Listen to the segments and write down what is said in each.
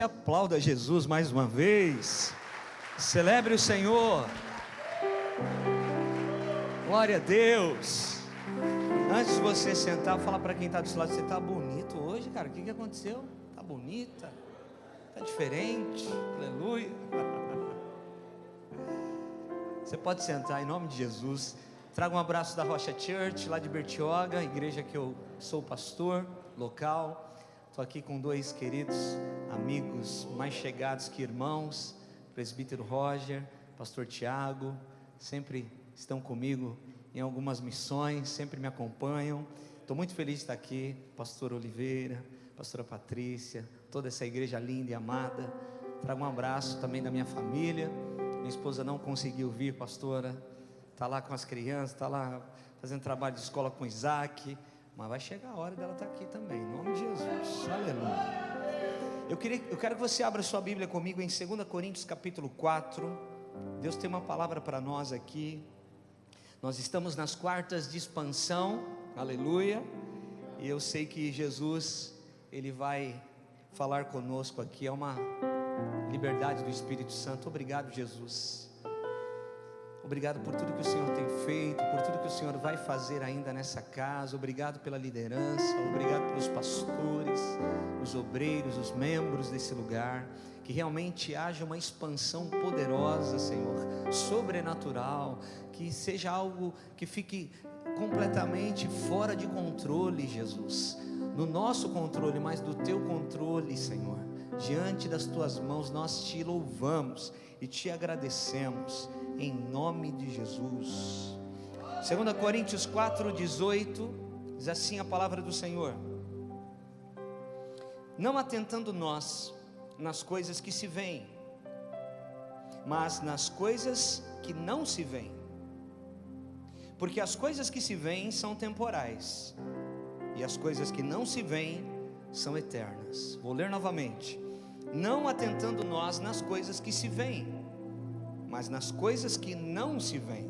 Aplauda Jesus mais uma vez. Celebre o Senhor. Glória a Deus. Antes de você sentar, fala para quem está do seu lado: você está bonito hoje, cara. O que aconteceu? Está bonita, está diferente. Aleluia. Você pode sentar em nome de Jesus. Traga um abraço da Rocha Church, lá de Bertioga, igreja que eu sou pastor local. Estou aqui com dois queridos amigos, mais chegados que irmãos, presbítero Roger, pastor Tiago, sempre estão comigo em algumas missões, sempre me acompanham. Estou muito feliz de estar aqui, pastor Oliveira, pastora Patrícia, toda essa igreja linda e amada. Trago um abraço também da minha família. Minha esposa não conseguiu vir, pastora, está lá com as crianças, está lá fazendo trabalho de escola com Isaac, mas vai chegar a hora dela estar aqui também, em nome de Jesus. Aleluia. Eu quero que você abra sua Bíblia comigo em 2 Coríntios capítulo 4. Deus tem uma palavra para nós aqui. Nós estamos nas quartas de expansão, aleluia. E eu sei que Jesus, Ele vai falar conosco aqui. É uma liberdade do Espírito Santo. Obrigado, Jesus. Obrigado por tudo que o Senhor tem feito, por tudo que o Senhor vai fazer ainda nessa casa. Obrigado pela liderança, obrigado pelos pastores, os obreiros, os membros desse lugar. Que realmente haja uma expansão poderosa, Senhor, sobrenatural. Que seja algo que fique completamente fora de controle, Jesus. No nosso controle, mas do Teu controle, Senhor. Diante das Tuas mãos nós Te louvamos e Te agradecemos, em nome de Jesus. 2 Coríntios 4:18 diz assim a palavra do Senhor: não atentando nós nas coisas que se veem, mas nas coisas que não se veem, porque as coisas que se veem são temporais, e as coisas que não se veem são eternas. Vou ler novamente: não atentando nós nas coisas que se veem, mas nas coisas que não se veem,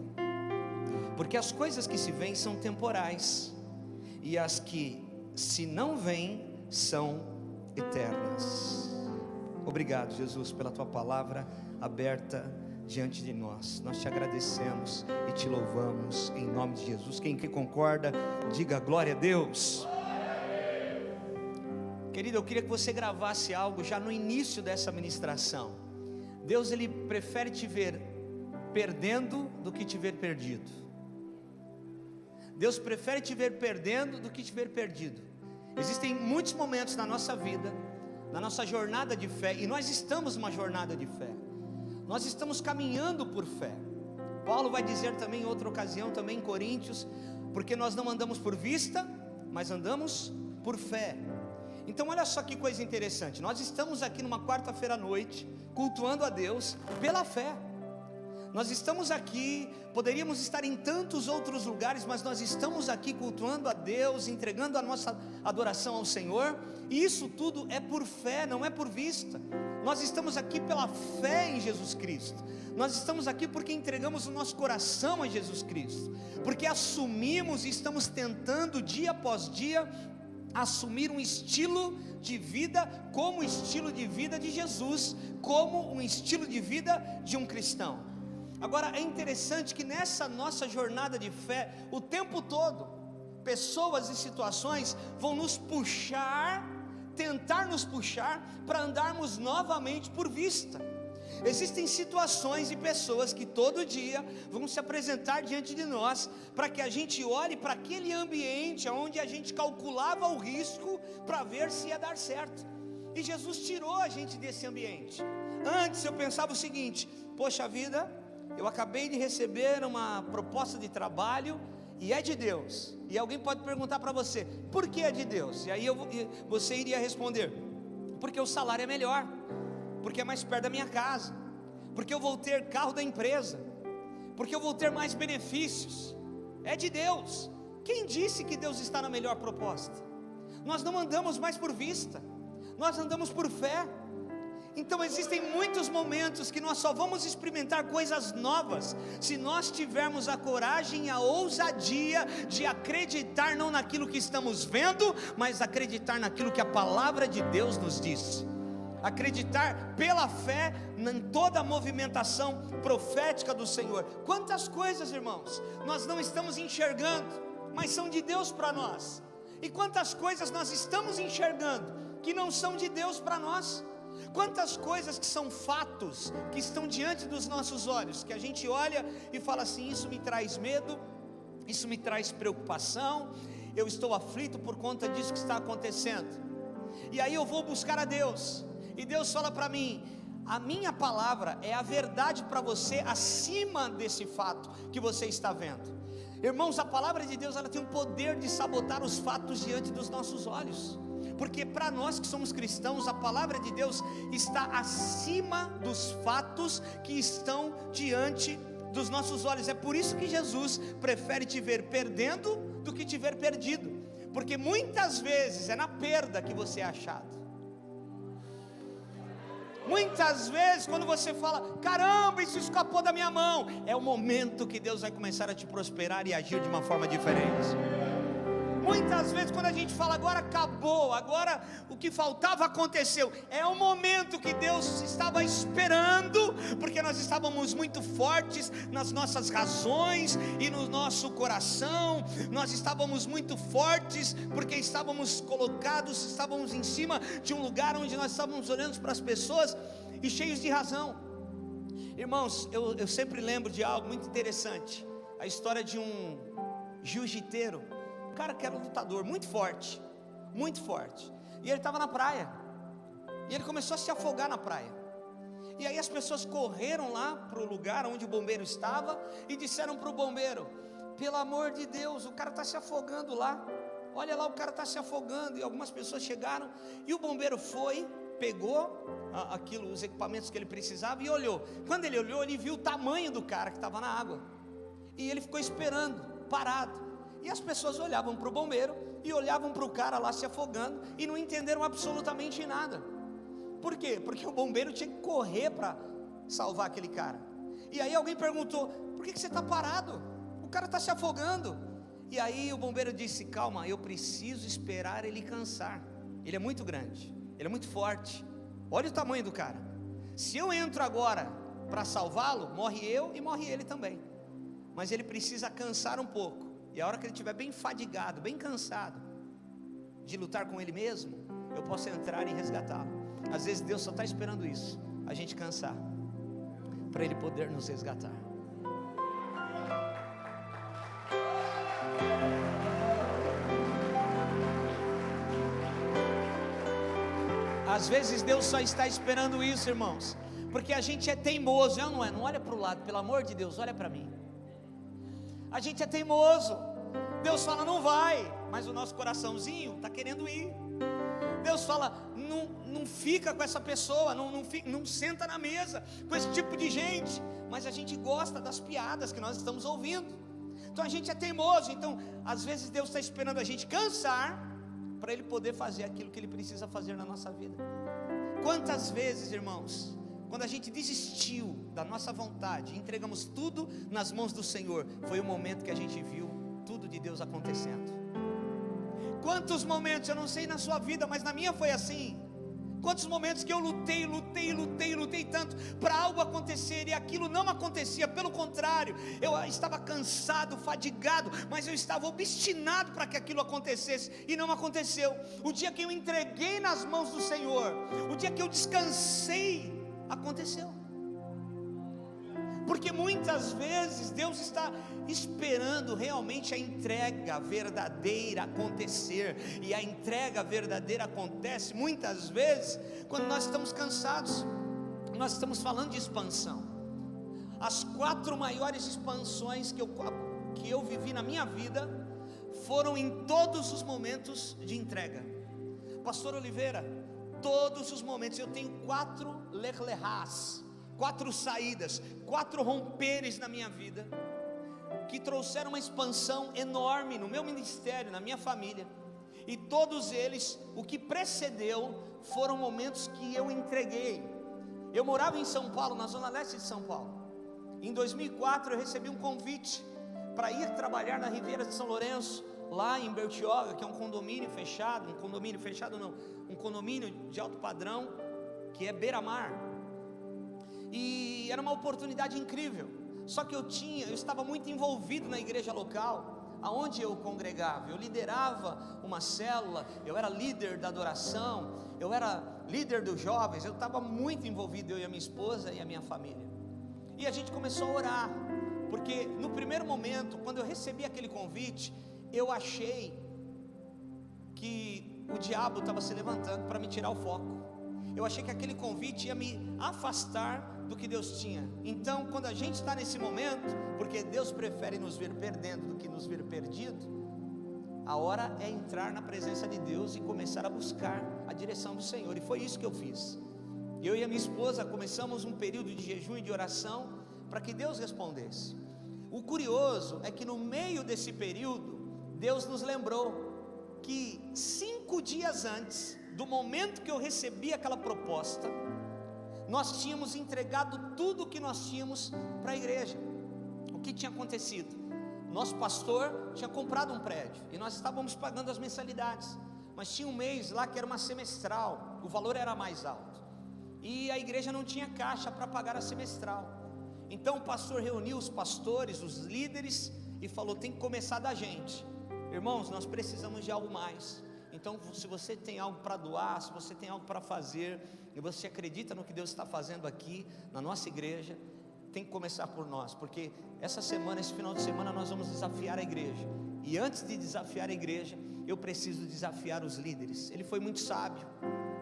porque as coisas que se veem são temporais, e as que se não veem são eternas. Obrigado, Jesus, pela Tua palavra aberta diante de nós. Nós Te agradecemos e Te louvamos em nome de Jesus. Quem concorda, diga glória a Deus. Querido, eu queria que você gravasse algo já no início dessa ministração. Deus, Ele prefere te ver perdendo do que te ver perdido. Deus prefere te ver perdendo do que te ver perdido. Existem muitos momentos na nossa vida, na nossa jornada de fé, e nós estamos numa jornada de fé. Nós estamos caminhando por fé. Paulo vai dizer também em outra ocasião, também em Coríntios, porque nós não andamos por vista, mas andamos por fé. Então olha só que coisa interessante. Nós estamos aqui numa quarta-feira à noite, cultuando a Deus pela fé. Nós estamos aqui, poderíamos estar em tantos outros lugares, mas nós estamos aqui cultuando a Deus, entregando a nossa adoração ao Senhor, e isso tudo é por fé, não é por vista. Nós estamos aqui pela fé em Jesus Cristo. Nós estamos aqui porque entregamos o nosso coração a Jesus Cristo, porque assumimos e estamos tentando dia após dia assumir um estilo de vida como o estilo de vida de Jesus, como um estilo de vida de um cristão. Agora é interessante que nessa nossa jornada de fé, o tempo todo, pessoas e situações vão nos puxar, tentar nos puxar para andarmos novamente por vista. Existem situações e pessoas que todo dia vão se apresentar diante de nós, para que a gente olhe para aquele ambiente onde a gente calculava o risco, para ver se ia dar certo. E Jesus tirou a gente desse ambiente. Antes eu pensava o seguinte: poxa vida, eu acabei de receber uma proposta de trabalho e é de Deus. E alguém pode perguntar para você: por que é de Deus? E aí você iria responder: porque o salário é melhor, porque é mais perto da minha casa, porque eu vou ter carro da empresa, porque eu vou ter mais benefícios. É de Deus. Quem disse que Deus está na melhor proposta? Nós não andamos mais por vista, nós andamos por fé. Então existem muitos momentos que nós só vamos experimentar coisas novas se nós tivermos a coragem e a ousadia de acreditar não naquilo que estamos vendo, mas acreditar naquilo que a palavra de Deus nos diz. acreditar pela fé em toda a movimentação profética do Senhor. Quantas coisas, irmãos, nós não estamos enxergando, mas são de Deus para nós. E quantas coisas nós estamos enxergando que não são de Deus para nós. Quantas coisas que são fatos, que estão diante dos nossos olhos, que a gente olha e fala assim: isso me traz medo, isso me traz preocupação, eu estou aflito por conta disso que está acontecendo. E aí eu vou buscar a Deus, e Deus fala para mim: a minha palavra é a verdade para você, acima desse fato que você está vendo. Irmãos, a palavra de Deus, ela tem o poder de sabotar os fatos diante dos nossos olhos, porque para nós que somos cristãos, a palavra de Deus está acima dos fatos que estão diante dos nossos olhos. É por isso que Jesus prefere te ver perdendo do que te ver perdido, porque muitas vezes é na perda que você é achado. Muitas vezes quando você fala: caramba, isso escapou da minha mão, é o momento que Deus vai começar a te prosperar e agir de uma forma diferente. Muitas vezes quando a gente fala: agora acabou, agora o que faltava aconteceu, é o momento que Deus estava esperando, porque nós estávamos muito fortes nas nossas razões e no nosso coração, nós estávamos muito fortes porque estávamos colocados, estávamos em cima de um lugar onde nós estávamos olhando para as pessoas e cheios de razão. Irmãos, eu sempre lembro de algo muito interessante, a história de um jiu-jiteiro, um cara que era um lutador muito forte, e ele estava na praia, e ele começou a se afogar na praia, e aí as pessoas correram lá para o lugar onde o bombeiro estava, e disseram para o bombeiro: pelo amor de Deus, o cara está se afogando lá, olha lá, o cara está se afogando. E algumas pessoas chegaram, e o bombeiro foi, pegou os equipamentos que ele precisava e olhou. Quando ele olhou, ele viu o tamanho do cara que estava na água, e ele ficou esperando, parado. E as pessoas olhavam para o bombeiro e olhavam para o cara lá se afogando e não entenderam absolutamente nada. Por quê? Porque o bombeiro tinha que correr para salvar aquele cara. E aí alguém perguntou: por que você está parado? O cara está se afogando. E aí o bombeiro disse: calma, eu preciso esperar ele cansar. Ele é muito grande, ele é muito forte, olha o tamanho do cara. Se eu entro agora para salvá-lo, morre eu e morre ele também. Mas ele precisa cansar um pouco. E a hora que ele estiver bem fadigado, bem cansado de lutar com ele mesmo, eu posso entrar e resgatá-lo. Às vezes Deus só está esperando isso, a gente cansar, para Ele poder nos resgatar. Às vezes Deus só está esperando isso, irmãos, porque a gente é teimoso, não é? Não olha para o lado, pelo amor de Deus, olha para mim. A gente é teimoso. Deus fala: não vai, mas o nosso coraçãozinho está querendo ir. Deus fala: não fica com essa pessoa, não senta na mesa com esse tipo de gente. Mas a gente gosta das piadas que nós estamos ouvindo. Então a gente é teimoso. Então às vezes Deus está esperando a gente cansar para Ele poder fazer aquilo que Ele precisa fazer na nossa vida. Quantas vezes, irmãos, quando a gente desistiu da nossa vontade, entregamos tudo nas mãos do Senhor, foi o momento que a gente viu tudo de Deus acontecendo. Quantos momentos, eu não sei na sua vida, mas na minha foi assim. Quantos momentos que eu lutei tanto para algo acontecer e aquilo não acontecia. Pelo contrário, eu estava cansado, fadigado, mas eu estava obstinado para que aquilo acontecesse e não aconteceu. O dia que eu entreguei nas mãos do Senhor, o dia que eu descansei, aconteceu. Porque muitas vezes Deus está esperando realmente a entrega verdadeira acontecer. E a entrega verdadeira acontece muitas vezes quando nós estamos cansados. Nós estamos falando de expansão. As 4 maiores expansões que eu vivi na minha vida foram em todos os momentos de entrega. Pastor Oliveira, todos os momentos. Eu tenho 4 lerlerás, 4 saídas, 4 romperes na minha vida, que trouxeram uma expansão enorme no meu ministério, na minha família. E todos eles, o que precedeu, foram momentos que eu entreguei. Eu morava em São Paulo, na zona leste de São Paulo. Em 2004 eu recebi um convite para ir trabalhar na Riviera de São Lourenço, lá em Bertioga, que é um condomínio fechado, um condomínio de alto padrão. que é beira-mar. E era uma oportunidade incrível. Só que eu estava muito envolvido na igreja local, aonde eu congregava. Eu liderava uma célula, eu era líder da adoração, eu era líder dos jovens. Eu estava muito envolvido, eu e a minha esposa e a minha família. E a gente começou a orar, porque no primeiro momento, quando eu recebi aquele convite, eu achei que o diabo estava se levantando para me tirar o foco. Eu achei que aquele convite ia me afastar do que Deus tinha. Então, quando a gente está nesse momento, porque Deus prefere nos ver perdendo do que nos ver perdido, a hora é entrar na presença de Deus e começar a buscar a direção do Senhor. E foi isso que eu fiz. Eu e a minha esposa começamos um período de jejum e de oração para que Deus respondesse. O curioso é que no meio desse período, Deus nos lembrou que 5 dias antes do momento que eu recebi aquela proposta, nós tínhamos entregado tudo o que nós tínhamos para a igreja. O que tinha acontecido? Nosso pastor tinha comprado um prédio e nós estávamos pagando as mensalidades, mas tinha um mês lá que era uma semestral, o valor era mais alto, e a igreja não tinha caixa para pagar a semestral. Então o pastor reuniu os pastores, os líderes, e falou: tem que começar da gente. Irmãos, nós precisamos de algo mais. Então, se você tem algo para doar, se você tem algo para fazer, e você acredita no que Deus está fazendo aqui na nossa igreja, tem que começar por nós, porque essa semana, esse final de semana, nós vamos desafiar a igreja. E antes de desafiar a igreja, eu preciso desafiar os líderes. Ele foi muito sábio,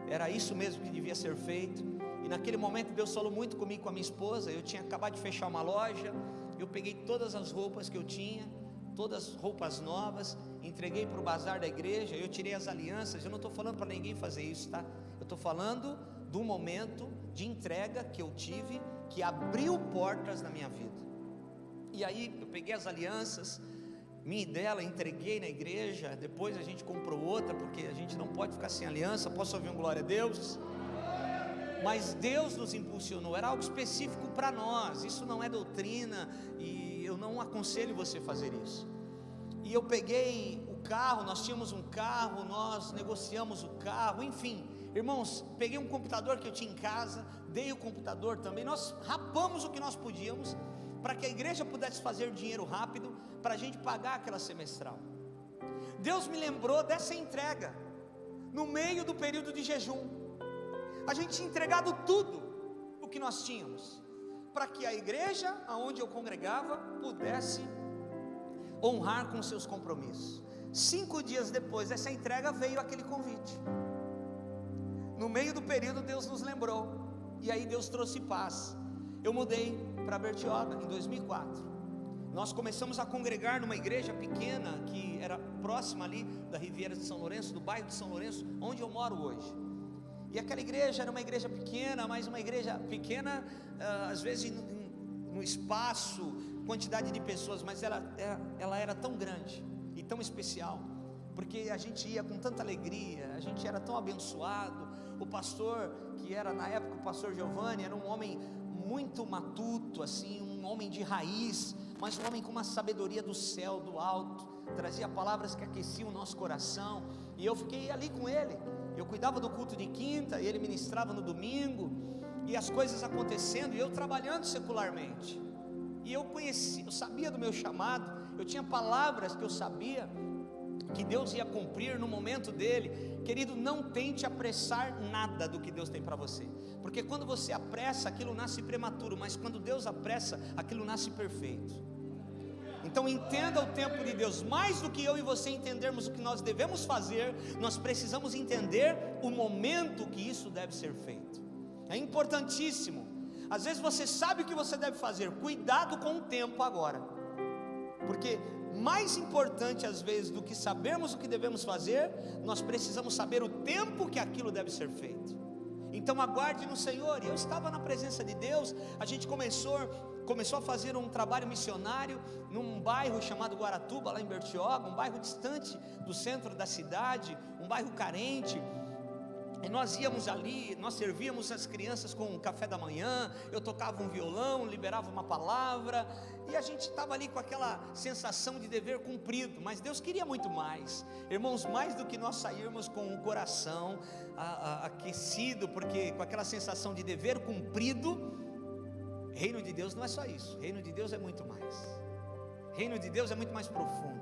era isso mesmo que devia ser feito. E naquele momento Deus falou muito comigo, com a minha esposa. Eu tinha acabado de fechar uma loja, eu peguei todas as roupas que eu tinha, todas roupas novas, entreguei para o bazar da igreja. Eu tirei as alianças. Eu não estou falando para ninguém fazer isso, tá? Eu estou falando do momento de entrega que eu tive, que abriu portas na minha vida. E aí eu peguei as alianças, minha e dela, entreguei na igreja. Depois a gente comprou outra, porque a gente não pode ficar sem aliança. Posso ouvir um glória a Deus? Mas Deus nos impulsionou, era algo específico para nós. Isso não é doutrina, e eu não aconselho você a fazer isso. E eu peguei o carro, nós tínhamos um carro, nós negociamos o carro, enfim, irmãos, peguei um computador que eu tinha em casa, dei o computador também. Nós rapamos o que nós podíamos, para que a igreja pudesse fazer dinheiro rápido, para a gente pagar aquela semestral. Deus me lembrou dessa entrega, no meio do período de jejum. A gente tinha entregado tudo o que nós tínhamos, para que a igreja aonde eu congregava pudesse honrar com seus compromissos. 5 dias depois dessa entrega veio aquele convite. No meio do período Deus nos lembrou, e aí Deus trouxe paz. Eu mudei para Bertioga em 2004. Nós começamos a congregar numa igreja pequena, que era próxima ali da Riviera de São Lourenço, do bairro de São Lourenço, onde eu moro hoje. E aquela igreja era uma igreja pequena, mas uma igreja pequena, às vezes no espaço, quantidade de pessoas, mas ela era tão grande e tão especial, porque a gente ia com tanta alegria, a gente era tão abençoado. O pastor, que era na época o pastor Giovanni, era um homem muito matuto, assim, um homem de raiz, mas um homem com uma sabedoria do céu, do alto, trazia palavras que aqueciam o nosso coração. E eu fiquei ali com ele. Eu cuidava do culto de quinta, e ele ministrava no domingo, e as coisas acontecendo, e eu trabalhando secularmente. E eu sabia do meu chamado, eu tinha palavras que eu sabia que Deus ia cumprir no momento dele. Querido, não tente apressar nada do que Deus tem para você, porque quando você apressa, aquilo nasce prematuro, mas quando Deus apressa, aquilo nasce perfeito. Então entenda o tempo de Deus. Mais do que eu e você entendermos o que nós devemos fazer, nós precisamos entender o momento que isso deve ser feito. É importantíssimo. Às vezes você sabe o que você deve fazer, cuidado com o tempo agora, porque mais importante às vezes do que sabermos o que devemos fazer, nós precisamos saber o tempo que aquilo deve ser feito. Então aguarde no Senhor. E eu estava na presença de Deus. A gente começou a fazer um trabalho missionário num bairro chamado Guaratuba, lá em Bertioga, um bairro distante do centro da cidade, um bairro carente. E nós íamos ali, nós servíamos as crianças com o café da manhã, eu tocava um violão, liberava uma palavra, e a gente estava ali com aquela sensação de dever cumprido, mas Deus queria muito mais. Irmãos, mais do que nós sairmos com o coração aquecido, porque com aquela sensação de dever cumprido, reino de Deus não é só isso, reino de Deus é muito mais, reino de Deus é muito mais profundo.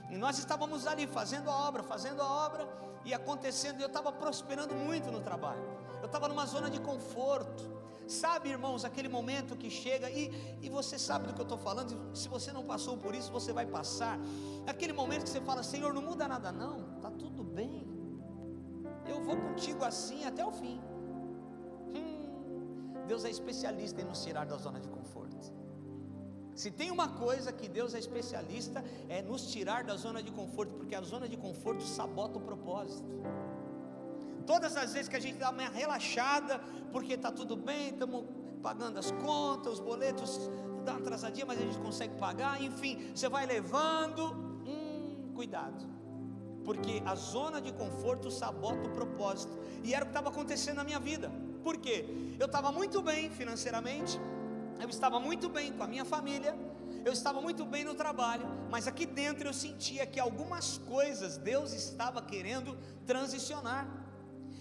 E nós estávamos ali fazendo a obra, e acontecendo, e eu estava prosperando muito no trabalho, eu estava numa zona de conforto, sabe, irmãos, aquele momento que chega, e você sabe do que eu estou falando, se você não passou por isso, você vai passar, aquele momento que você fala, Senhor, não muda nada não, está tudo bem, eu vou contigo assim até o fim. Deus é especialista em nos tirar da zona de conforto. Se tem uma coisa que Deus é especialista, é nos tirar da zona de conforto, porque a zona de conforto sabota o propósito. Todas as vezes que a gente dá uma relaxada, porque está tudo bem, estamos pagando as contas, os boletos, dá uma atrasadinha, mas a gente consegue pagar, enfim, você vai levando, cuidado, porque a zona de conforto sabota o propósito, e era o que estava acontecendo na minha vida. Por quê? Eu estava muito bem financeiramente, eu estava muito bem com a minha família, eu estava muito bem no trabalho, mas aqui dentro eu sentia que algumas coisas Deus estava querendo transicionar.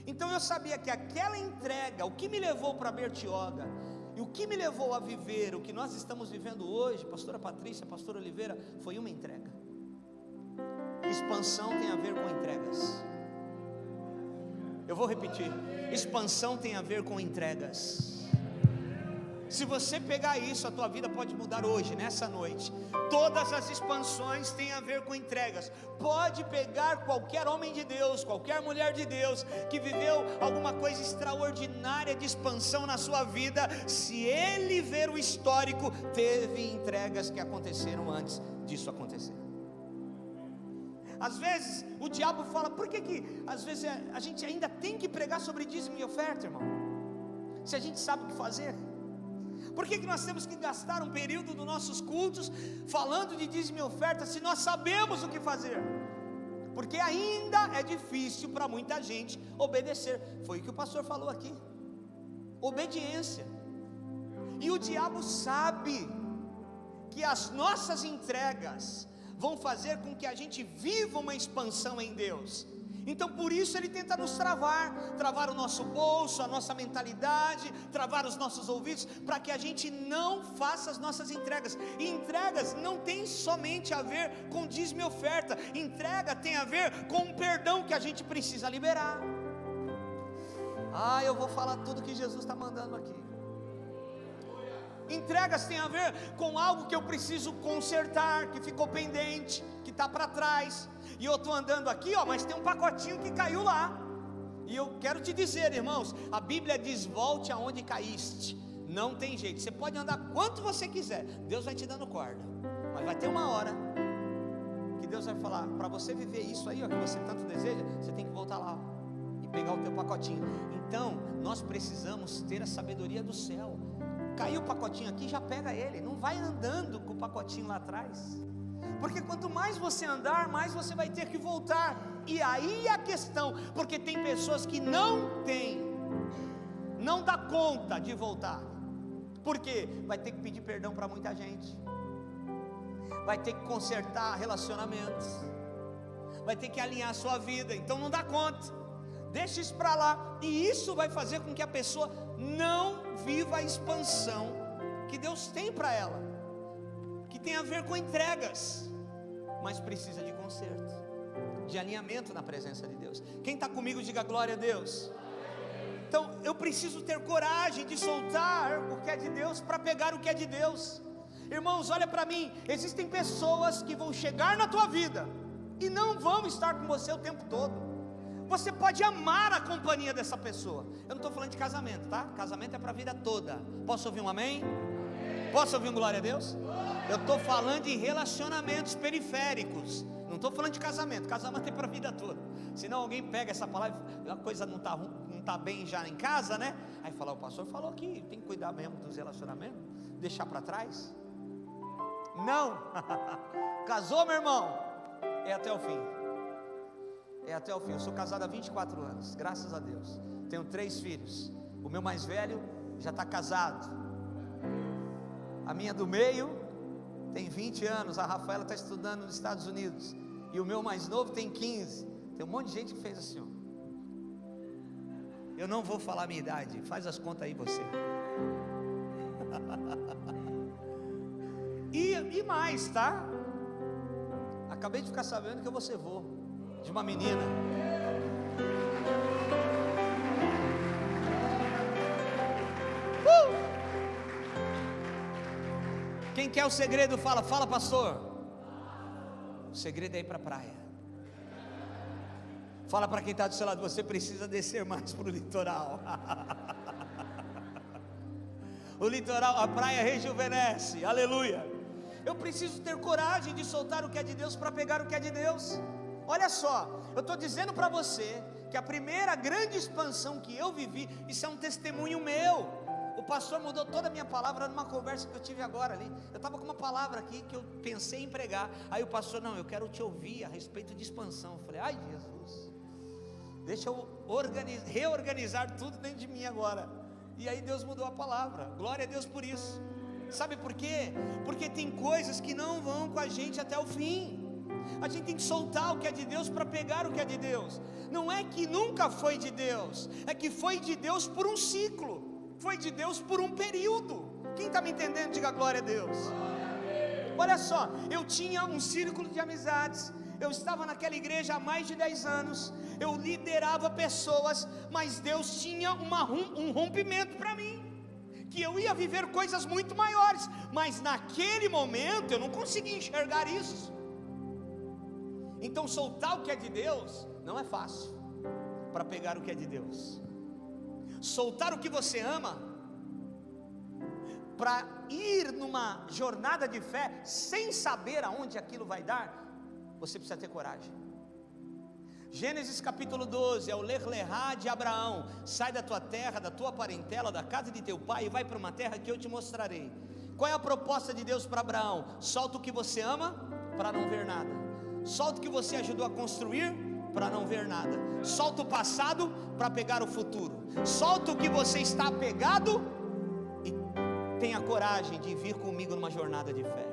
Então eu sabia que aquela entrega, o que me levou para Bertioga, e o que me levou a viver o que nós estamos vivendo hoje, pastora Patrícia, pastor Oliveira, foi uma entrega. Expansão tem a ver com entregas. Eu vou repetir, expansão tem a ver com entregas. Se você pegar isso, a tua vida pode mudar hoje, nessa noite. Todas as expansões têm a ver com entregas. Pode pegar qualquer homem de Deus, qualquer mulher de Deus, que viveu alguma coisa extraordinária de expansão na sua vida. Se ele ver o histórico, teve entregas que aconteceram antes disso acontecer. Às vezes o diabo fala, por que às vezes a gente ainda tem que pregar sobre dízimo e oferta, irmão? Se a gente sabe o que fazer. Por que nós temos que gastar um período dos nossos cultos falando de dízimo e oferta, se nós sabemos o que fazer? Porque ainda é difícil para muita gente obedecer. Foi o que o pastor falou aqui, obediência. E o diabo sabe que as nossas entregas vão fazer com que a gente viva uma expansão em Deus. Então por isso ele tenta nos travar o nosso bolso, a nossa mentalidade, travar os nossos ouvidos, para que a gente não faça as nossas entregas. E entregas não tem somente a ver com dízimo e oferta, entrega tem a ver com o perdão que a gente precisa liberar. Eu vou falar tudo que Jesus está mandando aqui. Entregas tem a ver com algo que eu preciso consertar, que ficou pendente, que está para trás, e eu estou andando aqui, mas tem um pacotinho que caiu lá, e eu quero te dizer, irmãos, a Bíblia diz, volte aonde caíste, não tem jeito, você pode andar quanto você quiser, Deus vai te dando corda, mas vai ter uma hora, que Deus vai falar, para você viver isso aí, que você tanto deseja, você tem que voltar lá, e pegar o teu pacotinho. Então, nós precisamos ter a sabedoria do céu. Caiu o pacotinho aqui, já pega ele, não vai andando com o pacotinho lá atrás, porque quanto mais você andar, mais você vai ter que voltar. E aí a questão, porque tem pessoas que não dá conta de voltar, porque vai ter que pedir perdão para muita gente, vai ter que consertar relacionamentos, vai ter que alinhar a sua vida, então não dá conta. Deixa isso para lá, e isso vai fazer com que a pessoa não viva a expansão que Deus tem para ela, que tem a ver com entregas, mas precisa de conserto, de alinhamento na presença de Deus. Quem está comigo, diga glória a Deus. Então eu preciso ter coragem de soltar o que é de Deus para pegar o que é de Deus. Irmãos, olha para mim, existem pessoas que vão chegar na tua vida e não vão estar com você o tempo todo. Você pode amar a companhia dessa pessoa. Eu não estou falando de casamento, tá? Casamento é para a vida toda. Posso ouvir um amém? Posso ouvir um glória a Deus? Eu estou falando de relacionamentos periféricos. Não estou falando de casamento. Casamento é para a vida toda. Senão alguém pega essa palavra, a coisa não está bem já em casa, né? Aí fala, o pastor falou que tem que cuidar mesmo dos relacionamentos, deixar para trás. Não. Casou, meu irmão? É até o fim. É até o fim. Eu sou casado há 24 anos, graças a Deus. Tenho 3 filhos. O meu mais velho já está casado. A minha do meio tem 20 anos. A Rafaela está estudando nos Estados Unidos. E o meu mais novo tem 15. Tem um monte de gente que fez assim, ó. Eu não vou falar a minha idade. Faz as contas aí você. E mais, tá? Acabei de ficar sabendo que eu vou ser vô de uma menina. Quem quer o segredo fala, pastor. O segredo é ir para a praia. Fala para quem está do seu lado, você precisa descer mais para o litoral. O litoral, a praia rejuvenesce, aleluia. Eu preciso ter coragem de soltar o que é de Deus para pegar o que é de Deus. Olha só, eu estou dizendo para você que a primeira grande expansão que eu vivi, isso é um testemunho meu. O pastor mudou toda a minha palavra numa conversa que eu tive agora ali. Eu estava com uma palavra aqui que eu pensei em pregar. Aí o pastor, não, eu quero te ouvir a respeito de expansão. Eu falei, ai Jesus, deixa eu reorganizar tudo dentro de mim agora. E aí Deus mudou a palavra, glória a Deus por isso. Sabe por quê? Porque tem coisas que não vão com a gente até o fim. A gente tem que soltar o que é de Deus para pegar o que é de Deus. Não é que nunca foi de Deus, é que foi de Deus por um ciclo, foi de Deus por um período. Quem está me entendendo, diga glória a Deus. Olha só, eu tinha um círculo de amizades. Eu estava naquela igreja há mais de 10 anos. Eu liderava pessoas, mas Deus tinha um rompimento para mim, que eu ia viver coisas muito maiores, mas naquele momento eu não conseguia enxergar isso. Então soltar o que é de Deus não é fácil para pegar o que é de Deus. Soltar o que você ama para ir numa jornada de fé sem saber aonde aquilo vai dar, você precisa ter coragem. Gênesis capítulo 12, é o ler-lerá de Abraão. Sai da tua terra, da tua parentela, da casa de teu pai e vai para uma terra que eu te mostrarei. Qual é a proposta de Deus para Abraão? Solta o que você ama para não ver nada. Solta o que você ajudou a construir para não ver nada. Solta o passado para pegar o futuro. Solta o que você está apegado e tenha coragem de vir comigo numa jornada de fé.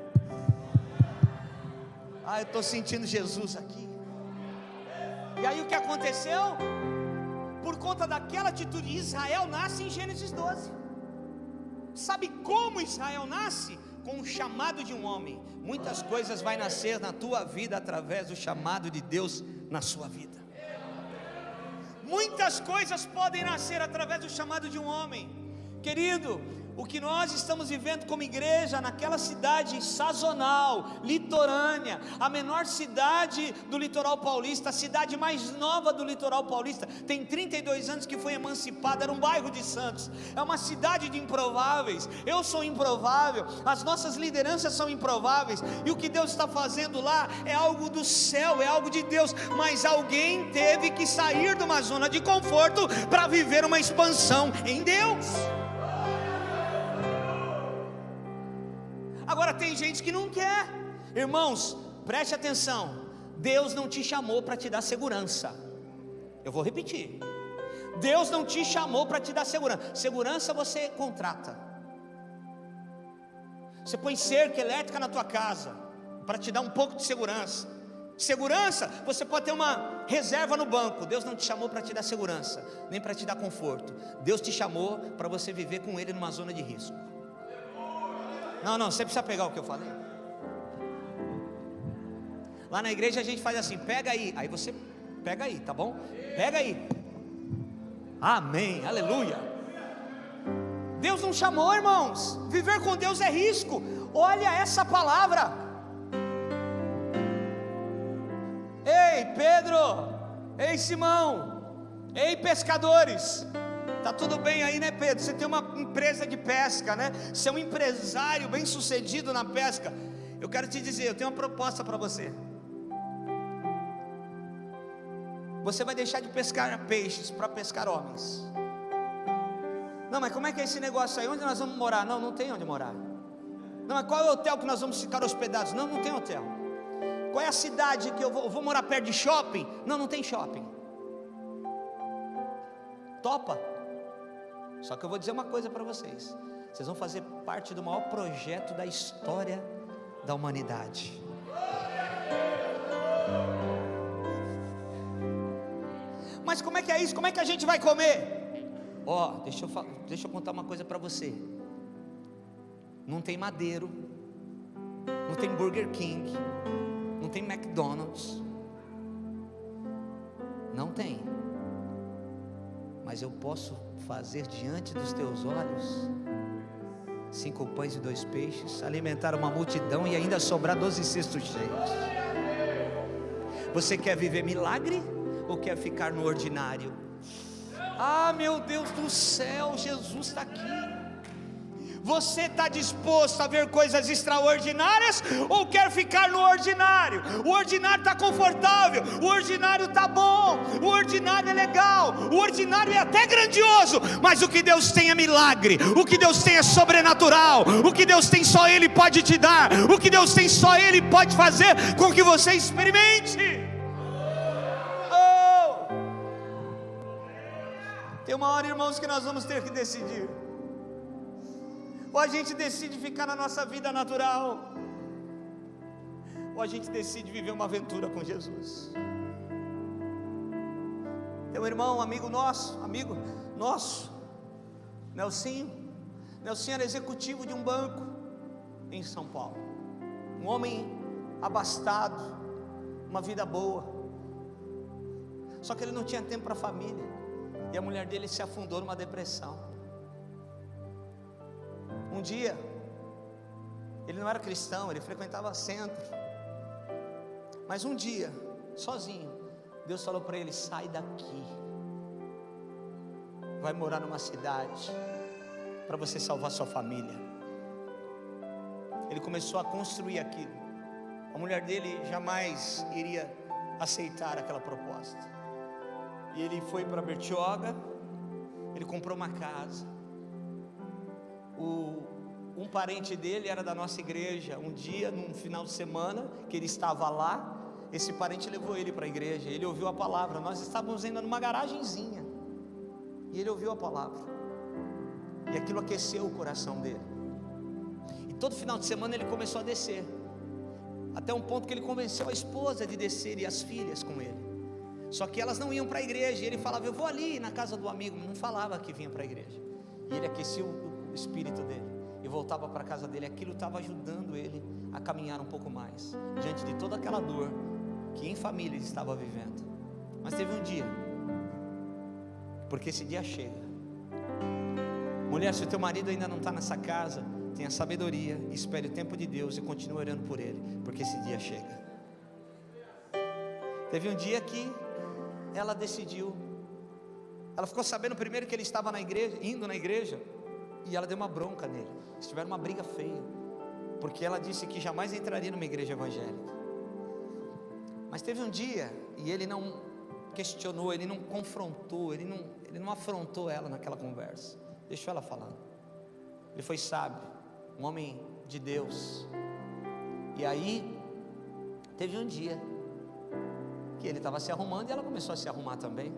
Ah, eu estou sentindo Jesus aqui. E aí o que aconteceu? Por conta daquela atitude, Israel nasce em Gênesis 12. Sabe como Israel nasce? Com o chamado de um homem. Muitas coisas vai nascer na tua vida através do chamado de Deus na sua vida. Muitas coisas podem nascer através do chamado de um homem. Querido, o que nós estamos vivendo como igreja naquela cidade sazonal, litorânea, a menor cidade do litoral paulista, a cidade mais nova do litoral paulista, tem 32 anos que foi emancipada, era um bairro de Santos, é uma cidade de improváveis. Eu sou improvável, as nossas lideranças são improváveis, e o que Deus está fazendo lá é algo do céu, é algo de Deus, mas alguém teve que sair de uma zona de conforto para viver uma expansão em Deus. Agora tem gente que não quer. Irmãos, preste atenção. Deus não te chamou para te dar segurança. Eu vou repetir. Deus não te chamou para te dar segurança. Segurança você contrata. Você põe cerca elétrica na tua casa para te dar um pouco de segurança. Segurança, você pode ter uma reserva no banco. Deus não te chamou para te dar segurança, nem para te dar conforto. Deus te chamou para você viver com Ele numa zona de risco. Não, você precisa pegar o que eu falei. Lá na igreja a gente faz assim, pega aí. Aí você pega aí, tá bom? Pega aí. Amém, aleluia. Deus não chamou, irmãos. Viver com Deus é risco. Olha essa palavra. Ei Pedro, ei Simão, ei pescadores. Tá tudo bem aí, né, Pedro? Você tem uma empresa de pesca, né? Você é um empresário bem sucedido na pesca. Eu quero te dizer, eu tenho uma proposta para você. Você vai deixar de pescar peixes para pescar homens. Não, mas como é que é esse negócio aí? Onde nós vamos morar? Não tem onde morar. Não, mas qual é o hotel que nós vamos ficar hospedados? Não tem hotel. Qual é a cidade que eu vou morar perto de shopping? Não, não tem shopping. Topa? Só que eu vou dizer uma coisa para vocês: vocês vão fazer parte do maior projeto da história da humanidade. Mas como é que é isso? Como é que a gente vai comer? Ó, deixa eu contar uma coisa para você. Não tem Madeiro, não tem Burger King, não tem McDonald's, não tem. Mas eu posso fazer diante dos teus olhos 5 pães e 2 peixes, alimentar uma multidão e ainda sobrar 12 cestos cheios. Você quer viver milagre ou quer ficar no ordinário? Ah, meu Deus do céu, Jesus está aqui. Você está disposto a ver coisas extraordinárias ou quer ficar no ordinário? O ordinário está confortável, o ordinário está bom, o ordinário é legal, o ordinário é até grandioso, mas o que Deus tem é milagre, o que Deus tem é sobrenatural, o que Deus tem só Ele pode te dar, o que Deus tem só Ele pode fazer com que você experimente. Oh! Tem uma hora, irmãos, que nós vamos ter que decidir. Ou a gente decide ficar na nossa vida natural, ou a gente decide viver uma aventura com Jesus. Tem um irmão, amigo nosso, Nelsinho era executivo de um banco em São Paulo. Um homem abastado, uma vida boa. Só que ele não tinha tempo para a família, e a mulher dele se afundou numa depressão. Um dia, ele não era cristão, ele frequentava centro, mas um dia, sozinho, Deus falou para ele: sai daqui, vai morar numa cidade, para você salvar sua família. Ele começou a construir aquilo. A mulher dele jamais iria aceitar aquela proposta, e ele foi para Bertioga, ele comprou uma casa. Um parente dele era da nossa igreja. Um dia, num final de semana, que ele estava lá, esse parente levou ele para a igreja. Ele ouviu a palavra. Nós estávamos ainda numa garagenzinha, e ele ouviu a palavra, e aquilo aqueceu o coração dele. E todo final de semana ele começou a descer, até um ponto que ele convenceu a esposa de descer e as filhas com ele. Só que elas não iam para a igreja, e ele falava: eu vou ali na casa do amigo. Não falava que vinha para a igreja. E ele aqueceu o espírito dele e voltava para a casa dele. Aquilo estava ajudando ele a caminhar um pouco mais, diante de toda aquela dor que em família ele estava vivendo. Mas teve um dia, porque esse dia chega. Mulher, se o teu marido ainda não está nessa casa, tenha sabedoria, espere o tempo de Deus e continue orando por ele, porque esse dia chega. Teve um dia que ela decidiu, ela ficou sabendo primeiro que ele estava na igreja, indo na igreja, e ela deu uma bronca nele. Eles tiveram uma briga feia, porque ela disse que jamais entraria numa igreja evangélica. Mas teve um dia, e ele não questionou, ele não confrontou, ele não afrontou ela naquela conversa, deixou ela falando. Ele foi sábio, um homem de Deus. E aí teve um dia que ele estava se arrumando, e ela começou a se arrumar também.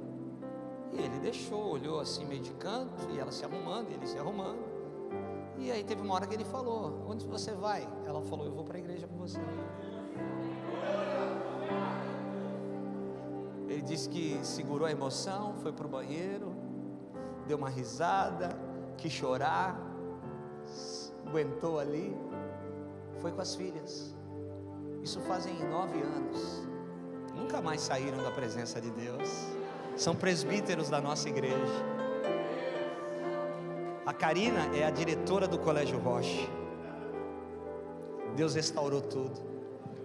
E ele deixou, olhou assim meio de canto, e ela se arrumando, e ele se arrumando. E aí teve uma hora que ele falou: onde você vai? Ela falou: eu vou para a igreja com você. Ele disse que segurou a emoção, foi para o banheiro, deu uma risada, quis chorar, aguentou ali, foi com as filhas. Isso fazem 9 anos. Nunca mais saíram da presença de Deus. São presbíteros da nossa igreja. A Karina é a diretora do Colégio Rocha. Deus restaurou tudo,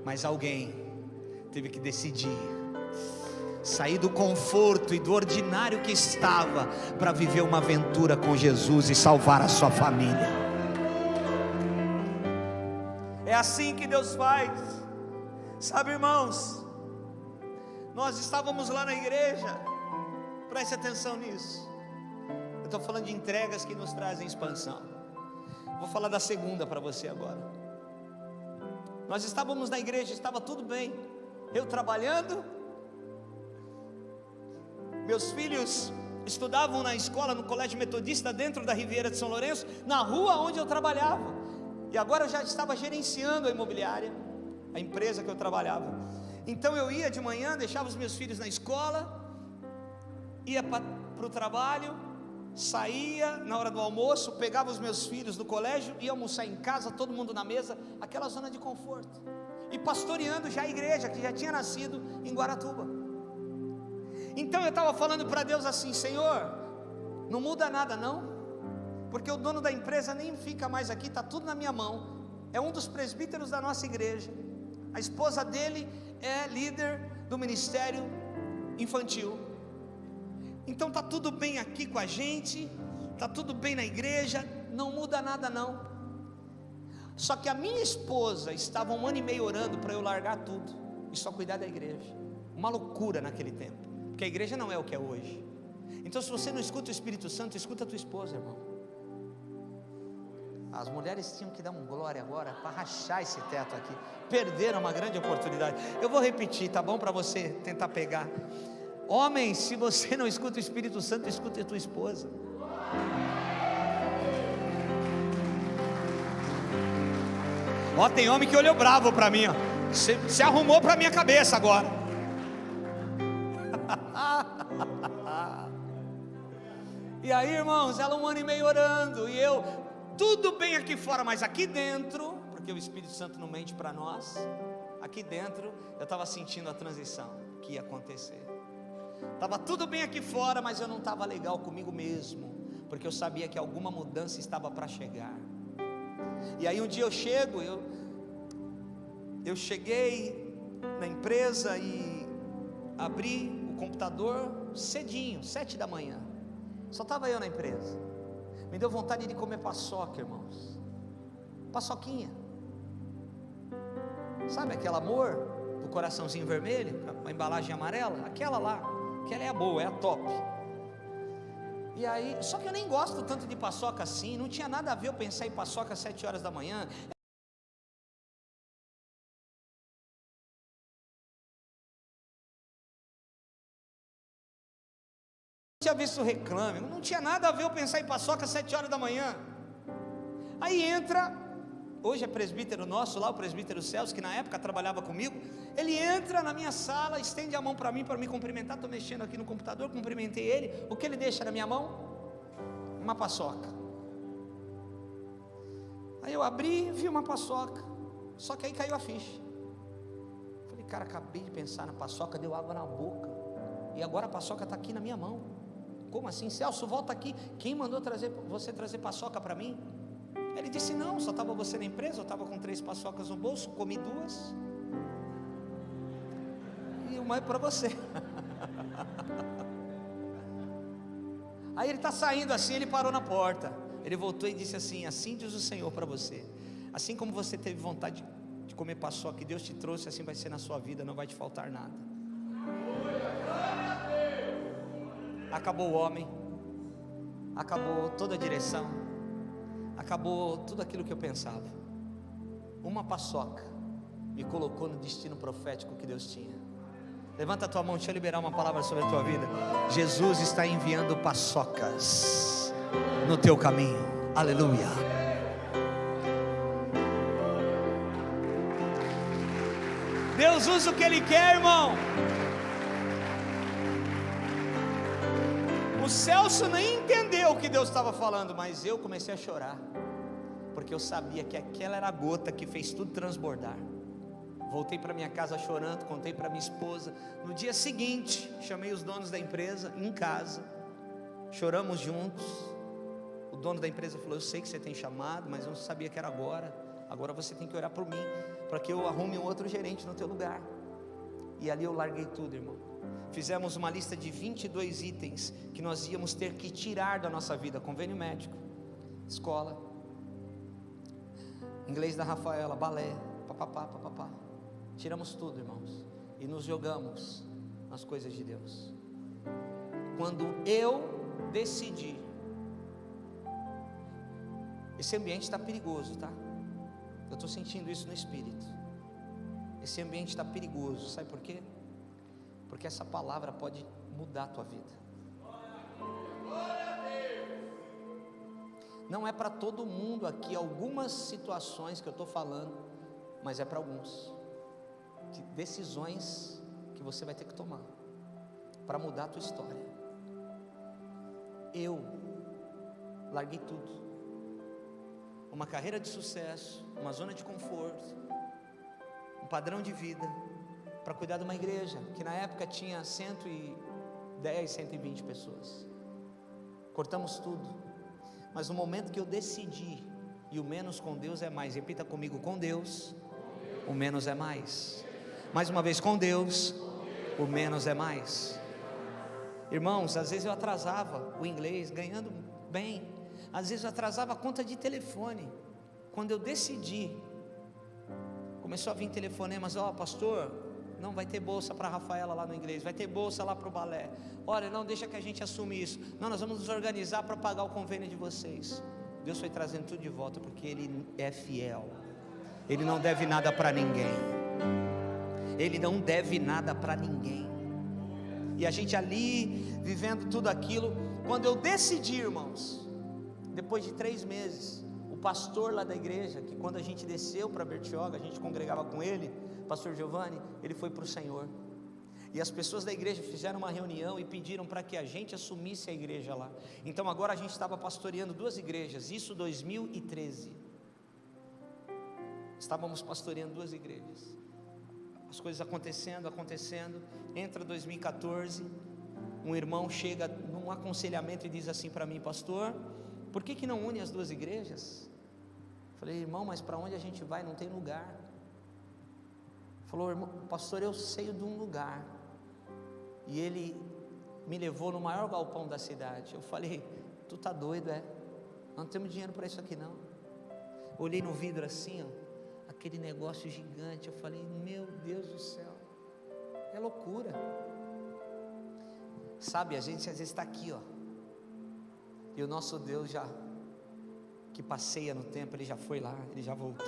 mas alguém teve que decidir sair do conforto e do ordinário que estava, para viver uma aventura com Jesus e salvar a sua família. É assim que Deus faz. Sabe, irmãos, nós estávamos lá na igreja. Preste atenção nisso. Eu estou falando de entregas que nos trazem expansão. Vou falar da segunda para você agora. Nós estávamos na igreja, estava tudo bem, eu trabalhando, meus filhos estudavam na escola, no colégio metodista, dentro da Riviera de São Lourenço, na rua onde eu trabalhava, e agora eu já estava gerenciando a imobiliária, a empresa que eu trabalhava. Então eu ia de manhã, deixava os meus filhos na escola, ia para o trabalho, saía na hora do almoço, pegava os meus filhos do colégio, ia almoçar em casa, todo mundo na mesa, aquela zona de conforto, e pastoreando já a igreja, que já tinha nascido em Guaratuba. Então eu estava falando para Deus assim: Senhor, não muda nada não, porque o dono da empresa nem fica mais aqui, está tudo na minha mão, é um dos presbíteros da nossa igreja, a esposa dele é líder do ministério infantil. Então está tudo bem aqui com a gente, está tudo bem na igreja, não muda nada não. Só que a minha esposa estava 1 ano e meio orando para eu largar tudo e só cuidar da igreja. Uma loucura naquele tempo, porque a igreja não é o que é hoje. Então, se você não escuta o Espírito Santo, escuta a tua esposa, irmão. As mulheres tinham que dar um glória agora para rachar esse teto aqui. Perderam uma grande oportunidade. Eu vou repetir, tá bom, para você tentar pegar. Homem, se você não escuta o Espírito Santo, escuta a tua esposa. Ó, tem homem que olhou bravo para mim, ó. Se arrumou para minha cabeça agora. E aí, irmãos, ela 1 ano e meio orando, e eu, tudo bem aqui fora, mas aqui dentro, porque o Espírito Santo não mente para nós, aqui dentro eu estava sentindo a transição que ia acontecer. Estava tudo bem aqui fora, mas eu não estava legal comigo mesmo, porque eu sabia que alguma mudança estava para chegar. E aí um dia eu cheguei na empresa e abri o computador cedinho, 7 da manhã, só estava eu na empresa. Me deu vontade de comer paçoca, irmãos. Paçoquinha, sabe aquele amor do coraçãozinho vermelho, a embalagem amarela, aquela lá, aquela é a boa, é a top. E aí, só que eu nem gosto tanto de paçoca assim, não tinha nada a ver eu pensar em paçoca às 7 horas da manhã. Eu tinha visto o Reclame, não tinha nada a ver eu pensar em paçoca às 7 horas da manhã. Aí entra, hoje é presbítero nosso lá, o presbítero Celso, que na época trabalhava comigo. Ele entra na minha sala, estende a mão para mim, para me cumprimentar. Estou mexendo aqui no computador, cumprimentei ele. O que ele deixa na minha mão? Uma paçoca. Aí eu abri e vi uma paçoca. Só que aí caiu a ficha. Falei, cara, acabei de pensar na paçoca, deu água na boca. E agora a paçoca está aqui na minha mão. Como assim? Celso, volta aqui. Quem mandou você trazer paçoca para mim? Ele disse, não, só estava você na empresa. Eu estava com 3 paçocas no bolso, comi 2 e uma é para você. Aí ele está saindo assim, ele parou na porta. Ele voltou e disse assim, assim diz o Senhor para você: assim como você teve vontade de comer paçoca que Deus te trouxe, assim vai ser na sua vida, não vai te faltar nada. Acabou o homem, acabou toda a direção, acabou tudo aquilo que eu pensava. Uma paçoca me colocou no destino profético que Deus tinha. Levanta a tua mão, deixa eu liberar uma palavra sobre a tua vida. Jesus está enviando paçocas no teu caminho. Aleluia. Deus usa o que Ele quer, irmão. O Celso nem entendeu o que Deus estava falando, mas eu comecei a chorar, porque eu sabia que aquela era a gota que fez tudo transbordar. Voltei para minha casa chorando, contei para minha esposa. No dia seguinte, chamei os donos da empresa em casa, choramos juntos. O dono da empresa falou, eu sei que você tem chamado, mas eu não sabia que era agora. Agora você tem que orar por mim, para que eu arrume um outro gerente no teu lugar. E ali eu larguei tudo, irmão. Fizemos uma lista de 22 itens que nós íamos ter que tirar da nossa vida: convênio médico, escola, inglês da Rafaela, balé, papapá, papapá. Tiramos tudo, irmãos, e nos jogamos nas coisas de Deus. Quando eu decidi, esse ambiente está perigoso, tá? Eu estou sentindo isso no espírito. esse ambiente está perigoso. Sabe por quê? Porque essa palavra pode mudar a tua vida. Não é para todo mundo aqui algumas situações que eu estou falando, mas é para alguns. Decisões que você vai ter que tomar para mudar a tua história. Eu larguei tudo, uma carreira de sucesso, uma zona de conforto, um padrão de vida, para cuidar de uma igreja que na época tinha 110, 120 pessoas. Cortamos tudo, mas no momento que eu decidi, e o menos com Deus é mais, repita comigo: com Deus, o menos é mais. Mais uma vez, com Deus, o menos é mais. Irmãos, às vezes eu atrasava o inglês, ganhando bem, às vezes eu atrasava a conta de telefone. Quando eu decidi, começou a vir telefonemas: ó, pastor, não vai ter bolsa para a Rafaela lá no inglês, vai ter bolsa lá para o balé. Olha, não, deixa que a gente assume isso. Não, nós vamos nos organizar para pagar o convênio de vocês. Deus foi trazendo tudo de volta, porque Ele é fiel. Ele não deve nada para ninguém. Ele não deve nada para ninguém. E a gente ali, vivendo tudo aquilo, quando eu decidi, irmãos, depois de 3 meses, o pastor lá da igreja, que quando a gente desceu para Bertioga, a gente congregava com ele, pastor Giovanni, ele foi para o Senhor. E as pessoas da igreja fizeram uma reunião e pediram para que a gente assumisse a igreja lá. Então agora a gente estava pastoreando 2 igrejas, isso 2013. Estávamos pastoreando 2 igrejas. As coisas acontecendo, entra 2014, um irmão chega num aconselhamento e diz assim para mim: pastor, por que não une as 2 igrejas? Falei: irmão, mas para onde a gente vai? Não tem lugar. Falou: irmão, pastor, eu sei de um lugar. E ele me levou no maior galpão da cidade. Eu falei: tu tá doido, é? Não temos dinheiro para isso aqui não. Olhei no vidro assim, ó, aquele negócio gigante. Eu falei: meu Deus do céu, é loucura. Sabe, a gente às vezes está aqui, ó, e o nosso Deus já, que passeia no tempo, Ele já foi lá, Ele já voltou.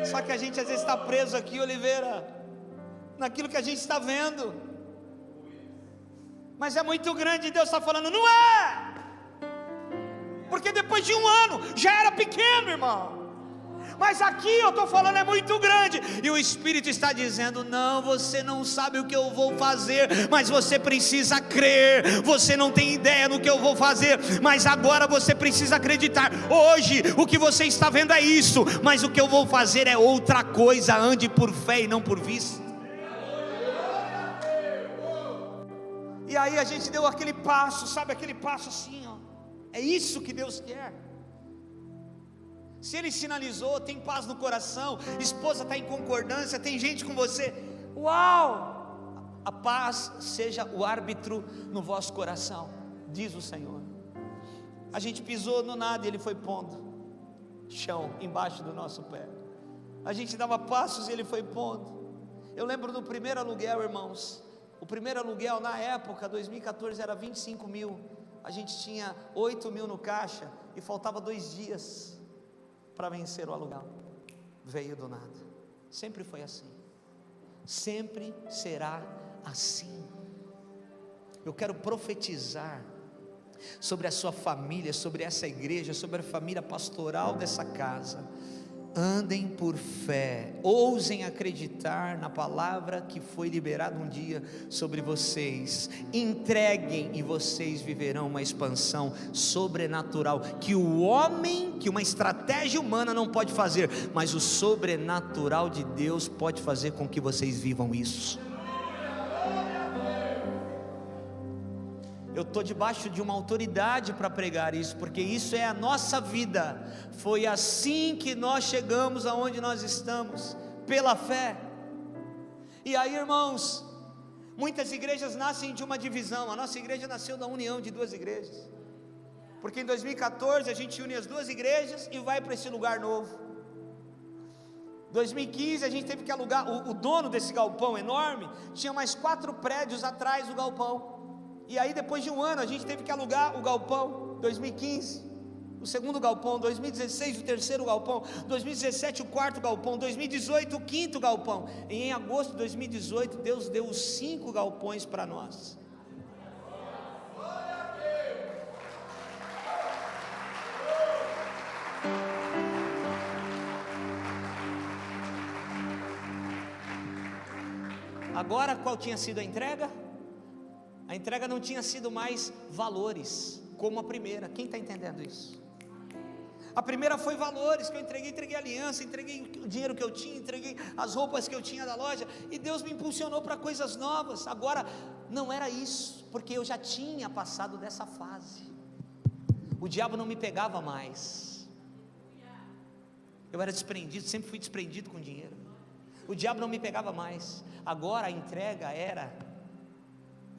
Só que a gente às vezes está preso aqui, Oliveira, naquilo que a gente está vendo. Mas é muito grande, e Deus está falando: não é, porque depois de 1 ano já era pequeno, irmão. Mas aqui eu estou falando é muito grande, e o Espírito está dizendo: não, você não sabe o que eu vou fazer, mas você precisa crer. Você não tem ideia do que eu vou fazer, mas agora você precisa acreditar. Hoje o que você está vendo é isso, mas o que eu vou fazer é outra coisa. Ande por fé e não por vista. E aí a gente deu aquele passo, sabe, aquele passo assim, ó. É isso que Deus quer. Se Ele sinalizou, tem paz no coração, esposa está em concordância, tem gente com você, uau! A paz seja o árbitro no vosso coração, diz o Senhor. A gente pisou no nada e Ele foi pondo chão embaixo do nosso pé. A gente dava passos e Ele foi pondo. Eu lembro do primeiro aluguel, irmãos. O primeiro aluguel na época, 2014, era 25 mil. A gente tinha 8 mil no caixa e faltava 2 dias para vencer o aluguel. Veio do nada. Sempre foi assim, sempre será assim. Eu quero profetizar sobre a sua família, sobre essa igreja, sobre a família pastoral dessa casa. Andem por fé, ousem acreditar na palavra que foi liberada um dia sobre vocês. Entreguem e vocês viverão uma expansão sobrenatural que o homem, que uma estratégia humana não pode fazer, mas o sobrenatural de Deus pode fazer com que vocês vivam isso. Eu estou debaixo de uma autoridade para pregar isso, porque isso é a nossa vida. Foi assim que nós chegamos aonde nós estamos, pela fé. E aí, irmãos, muitas igrejas nascem de uma divisão. A nossa igreja nasceu da união de 2 igrejas, porque em 2014 a gente une as 2 igrejas e vai para esse lugar novo. 2015 a gente teve que alugar, o dono desse galpão enorme tinha mais 4 prédios atrás do galpão. E aí depois de 1 ano a gente teve que alugar o galpão, 2015. O o segundo galpão, 2016 o terceiro galpão, 2017 o quarto galpão, 2018 o quinto galpão, e em agosto de 2018 Deus deu os 5 galpões para nós. Agora, qual tinha sido a entrega? A entrega não tinha sido mais valores, como a primeira. Quem está entendendo isso? A primeira foi valores, que eu entreguei aliança, entreguei o dinheiro que eu tinha, entreguei as roupas que eu tinha da loja, e Deus me impulsionou para coisas novas. Agora, não era isso, porque eu já tinha passado dessa fase. O diabo não me pegava mais. Eu era desprendido, sempre fui desprendido com dinheiro. O diabo não me pegava mais. Agora a entrega era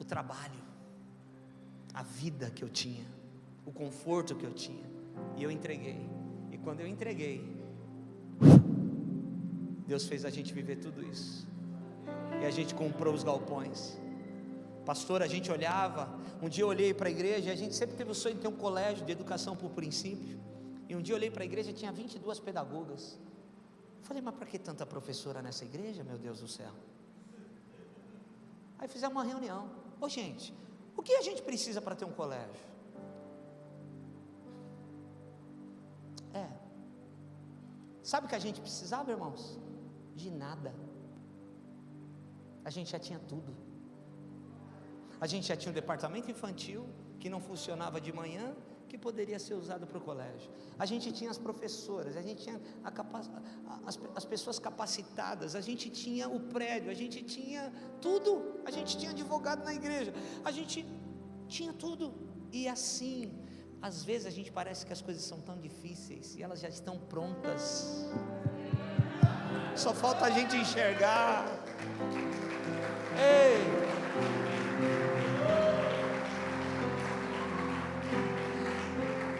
o trabalho, a vida que eu tinha, o conforto que eu tinha, e eu entreguei. E quando eu entreguei, Deus fez a gente viver tudo isso, e a gente comprou os galpões. Pastor, a gente olhava, um dia eu olhei para a igreja, e a gente sempre teve o sonho de ter um colégio de educação por princípio, e um dia eu olhei para a igreja e tinha 22 pedagogas. Falei, mas para que tanta professora nessa igreja, meu Deus do céu? Aí fizemos uma reunião. Ô gente, o que a gente precisa para ter um colégio? Sabe o que a gente precisava, irmãos? De nada. A gente já tinha tudo. A gente já tinha um departamento infantil que não funcionava de manhã, que poderia ser usado para o colégio. A gente tinha as professoras, a gente tinha as pessoas capacitadas, a gente tinha o prédio, a gente tinha tudo, a gente tinha advogado na igreja, a gente tinha tudo. E assim, às vezes a gente parece que as coisas são tão difíceis e elas já estão prontas, só falta a gente enxergar. Ei!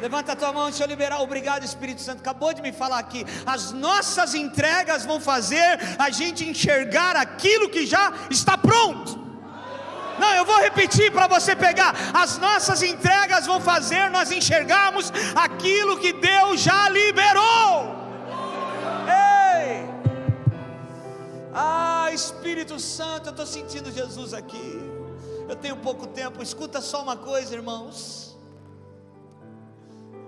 Levanta a tua mão, deixa eu liberar. Obrigado, Espírito Santo, acabou de me falar aqui. As nossas entregas vão fazer a gente enxergar aquilo que já está pronto. Não, eu vou repetir para você pegar. As nossas entregas vão fazer nós enxergarmos aquilo que Deus já liberou. Ei! Ah, Espírito Santo, eu estou sentindo Jesus aqui. Eu tenho pouco tempo. Escuta só uma coisa, irmãos.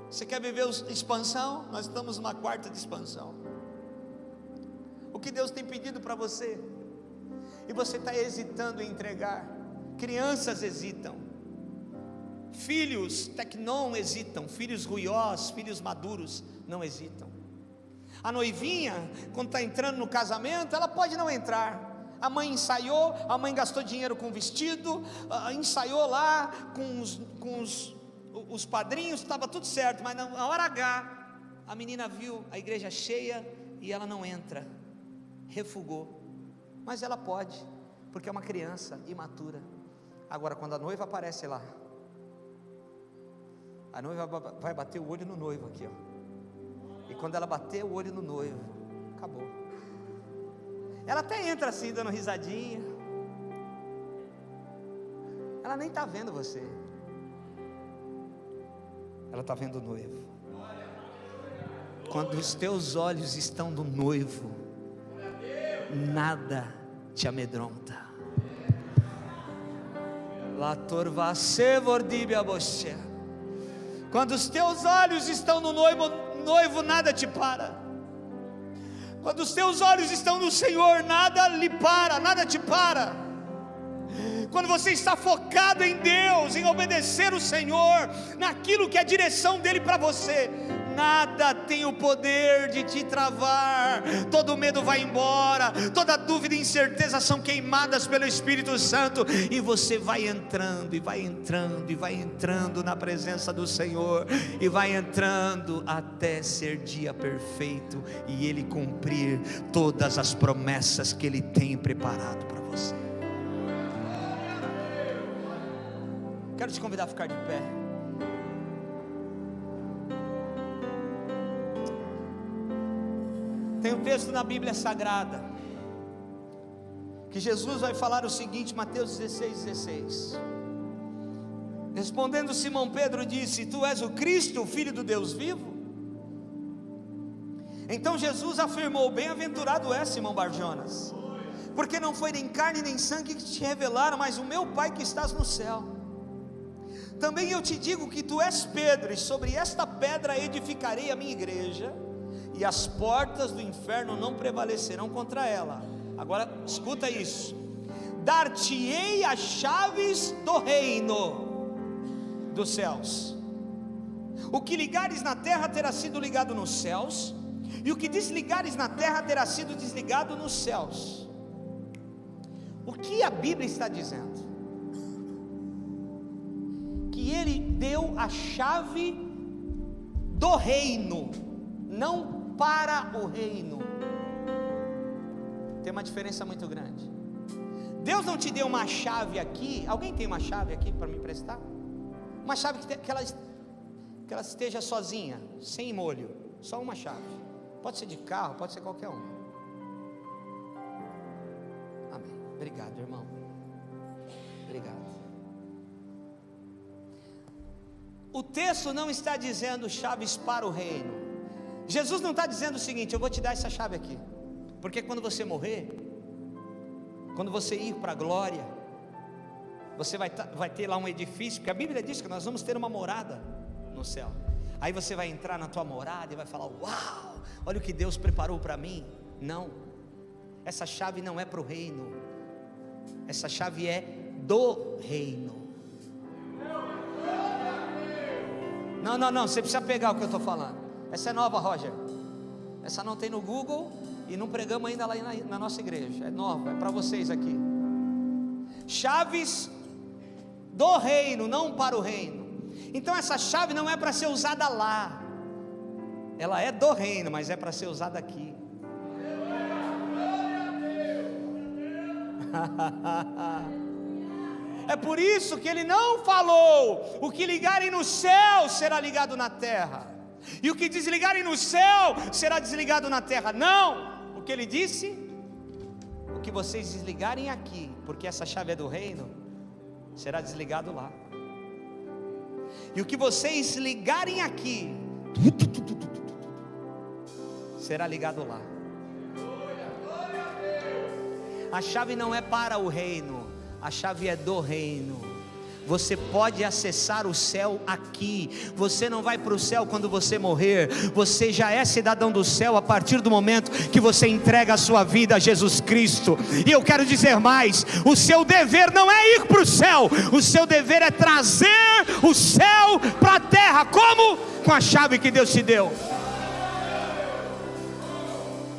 Você quer viver expansão? Nós estamos numa quarta de expansão. O que Deus tem pedido para você, e você está hesitando em entregar. Crianças hesitam, filhos tecnon hesitam, filhos ruiós, filhos maduros não hesitam. A noivinha, quando está entrando no casamento, ela pode não entrar. A mãe ensaiou, a mãe gastou dinheiro com vestido, ensaiou lá com os padrinhos, estava tudo certo, mas na hora H, a menina viu a igreja cheia e ela não entra, refugou. Mas ela pode, porque é uma criança imatura. Agora, quando a noiva aparece lá, a noiva vai bater o olho no noivo aqui, ó. E quando ela bater o olho no noivo, acabou. Ela até entra assim, dando risadinha. Ela nem está vendo você. Ela está vendo o noivo. Quando os teus olhos estão no noivo, nada te amedronta. Quando os teus olhos estão no noivo, nada te para. Quando os teus olhos estão no Senhor, nada lhe para, nada te para. Quando você está focado em Deus, em obedecer o Senhor, naquilo que é a direção dEle para você, nada tem o poder de te travar. Todo medo vai embora, toda dúvida e incerteza são queimadas pelo Espírito Santo, e você vai entrando, e vai entrando, e vai entrando na presença do Senhor, e vai entrando até ser dia perfeito, e Ele cumprir todas as promessas que Ele tem preparado para você. Quero te convidar a ficar de pé. Tem um texto na Bíblia Sagrada que Jesus vai falar o seguinte, Mateus 16:16. Respondendo Simão Pedro disse: Tu és o Cristo, o Filho do Deus vivo? Então Jesus afirmou: Bem-aventurado és, Simão Barjonas, porque não foi nem carne nem sangue que te revelaram, mas o meu Pai que estás no céu. Também eu te digo que tu és Pedro, e sobre esta pedra edificarei a minha igreja, e as portas do inferno não prevalecerão contra ela. Agora escuta isso: dar-te-ei as chaves do reino dos céus. O que ligares na terra terá sido ligado nos céus, e o que desligares na terra terá sido desligado nos céus. O que a Bíblia está dizendo? Que Ele deu a chave do reino, não para o reino. Tem uma diferença muito grande. Deus não te deu uma chave aqui. Alguém tem uma chave aqui para me emprestar? Uma chave que ela esteja sozinha, sem molho, só uma chave. Pode ser de carro, pode ser qualquer uma. Amém. Obrigado, irmão. Obrigado. O texto não está dizendo chaves para o reino. Jesus não está dizendo o seguinte: eu vou te dar essa chave aqui, porque quando você morrer, quando você ir para a glória, você vai ter lá um edifício, porque a Bíblia diz que nós vamos ter uma morada no céu. Aí você vai entrar na tua morada e vai falar: uau, olha o que Deus preparou para mim. Não, essa chave não é para o reino, essa chave é do reino. Não, você precisa pegar o que eu estou falando. Essa é nova, Roger. Essa não tem no Google e não pregamos ainda lá na nossa igreja. É nova, é para vocês aqui. Chaves do reino, não para o reino. Então essa chave não é para ser usada lá. Ela é do reino, mas é para ser usada aqui. É por isso que ele não falou: o que ligarem no céu será ligado na terra, e o que desligarem no céu será desligado na terra. Não, o que ele disse: o que vocês desligarem aqui, porque essa chave é do reino, será desligado lá. E o que vocês ligarem aqui, será ligado lá. A chave não é para o reino, a chave é do reino. Você pode acessar o céu aqui. Você não vai para o céu quando você morrer. Você já é cidadão do céu a partir do momento que você entrega a sua vida a Jesus Cristo. E eu quero dizer mais: o seu dever não é ir para o céu, o seu dever é trazer o céu para a terra. Como? Com a chave que Deus te deu.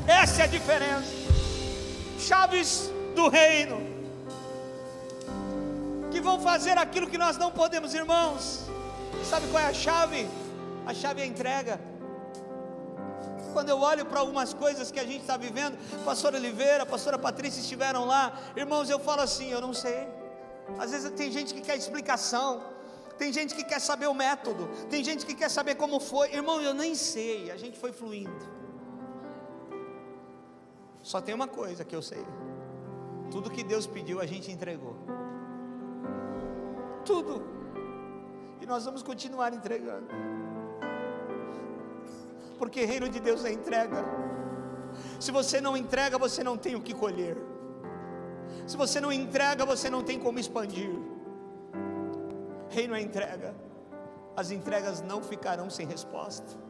Essa é a diferença. Chaves do reino, que vão fazer aquilo que nós não podemos, irmãos. Sabe qual é a chave? A chave é a entrega. Quando eu olho para algumas coisas que a gente está vivendo, pastor Oliveira, pastora Patrícia estiveram lá, irmãos, eu falo assim: eu não sei. Às vezes tem gente que quer explicação, tem gente que quer saber o método, tem gente que quer saber como foi. Irmão, eu nem sei, a gente foi fluindo. Só tem uma coisa que eu sei: tudo que Deus pediu a gente entregou. Tudo. E nós vamos continuar entregando, porque reino de Deus é entrega. Se você não entrega, você não tem o que colher. Se você não entrega, você não tem como expandir. Reino é entrega. As entregas não ficarão sem resposta.